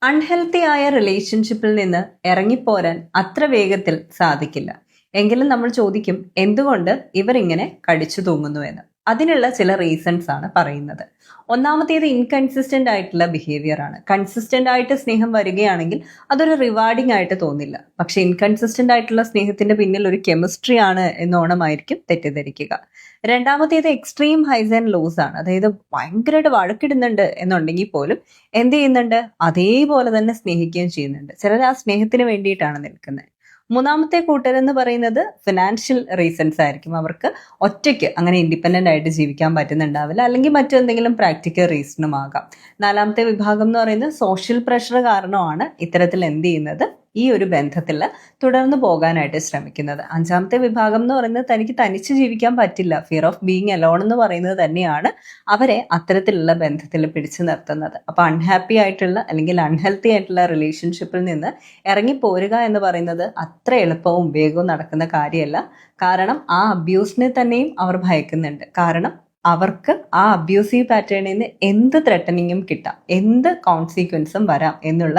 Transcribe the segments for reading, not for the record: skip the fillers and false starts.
Unhealthy ആയ റിലേഷൻഷിപ്പിൽ നിന്ന് ഇറങ്ങിപ്പോരാൻ അത്ര വേഗത്തിൽ സാധിക്കില്ല. എങ്കിലും നമ്മൾ ചോദിക്കും, എന്തുകൊണ്ട് ഇവർ ഇങ്ങനെ കടിച്ചു തൂങ്ങുന്നു എന്ന്. അതിനുള്ള ചില റീസൺസ് ആണ് പറയുന്നത്. ഒന്നാമത്തേത് ഇൻകൺസിസ്റ്റന്റ് ആയിട്ടുള്ള ബിഹേവിയർ ആണ്. കൺസിസ്റ്റന്റ് ആയിട്ട് സ്നേഹം വരികയാണെങ്കിൽ അതൊരു റിവാർഡിംഗ് ആയിട്ട് തോന്നില്ല. പക്ഷെ ഇൻകൺസിസ്റ്റന്റ് ആയിട്ടുള്ള സ്നേഹത്തിന്റെ പിന്നിൽ ഒരു കെമിസ്ട്രി ആണ് എന്നോണമായിരിക്കും തെറ്റിദ്ധരിക്കുക. രണ്ടാമത്തേത് എക്സ്ട്രീം ഹൈസ് ആൻഡ് ലോസ് ആണ്. അതായത് ഭയങ്കരമായിട്ട് വഴക്കിടുന്നുണ്ട് എന്നുണ്ടെങ്കിൽ പോലും എന്ത് ചെയ്യുന്നുണ്ട്, അതേപോലെ തന്നെ സ്നേഹിക്കുകയും ചെയ്യുന്നുണ്ട്. ചിലർ ആ സ്നേഹത്തിന് വേണ്ടിയിട്ടാണ് നിൽക്കുന്നത്. മൂന്നാമത്തെ കൂട്ടരെന്ന് പറയുന്നത് ഫിനാൻഷ്യൽ റീസൺസ് ആയിരിക്കും. അവർക്ക് ഒറ്റയ്ക്ക് അങ്ങനെ ഇൻഡിപെൻഡന്റ് ആയിട്ട് ജീവിക്കാൻ പറ്റുന്നുണ്ടാവില്ല, അല്ലെങ്കിൽ മറ്റെന്തെങ്കിലും പ്രാക്ടിക്കൽ റീസണും ആകാം. നാലാമത്തെ വിഭാഗം എന്ന് പറയുന്നത് സോഷ്യൽ പ്രഷർ കാരണമാണ് ഇത്തരത്തിൽ എന്ത് ചെയ്യുന്നത്, ഈ ഒരു ബന്ധത്തിൽ തുടർന്ന് പോകാനായിട്ട് ശ്രമിക്കുന്നത്. അഞ്ചാമത്തെ വിഭാഗം എന്ന് പറയുന്നത് തനിക്ക് തനിച്ച് ജീവിക്കാൻ പറ്റില്ല, ഫിയർ ഓഫ് ബീങ് അലോൺ എന്ന് പറയുന്നത് തന്നെയാണ് അവരെ അത്തരത്തിലുള്ള ബന്ധത്തിൽ പിടിച്ചു നിർത്തുന്നത്. അപ്പോൾ അൺഹാപ്പി ആയിട്ടുള്ള അല്ലെങ്കിൽ അൺഹെൽത്തി ആയിട്ടുള്ള റിലേഷൻഷിപ്പിൽ നിന്ന് ഇറങ്ങിപ്പോരുക എന്ന് പറയുന്നത് അത്ര എളുപ്പവും വേഗവും നടക്കുന്ന കാര്യമല്ല. കാരണം ആ അബ്യൂസിനെ തന്നെയും അവർ ഭയക്കുന്നുണ്ട്. കാരണം അവർക്ക് ആ അബ്യൂസീവ് പാറ്റേണിൽ നിന്ന് എന്ത് ത്രെട്ടനിങ്ങും കിട്ടാം, എന്ത് കോൺസിക്വൻസും വരാം എന്നുള്ള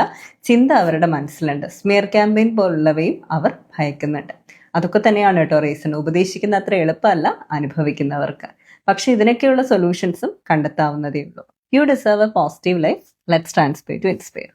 ചിന്ത അവരുടെ മനസ്സിലുണ്ട്. സ്മിയർ ക്യാമ്പയിൻ പോലുള്ളവയും അവർ ഭയക്കുന്നുണ്ട്. അതൊക്കെ തന്നെയാണ് കേട്ടോ റീസൺ. ഉപദേശിക്കുന്ന അത്ര എളുപ്പമല്ല അനുഭവിക്കുന്നവർക്ക്. പക്ഷെ ഇതിനൊക്കെയുള്ള സൊല്യൂഷൻസും കണ്ടെത്താവുന്നതേ ഉള്ളൂ. You deserve a positive life. Let's transpire to inspire.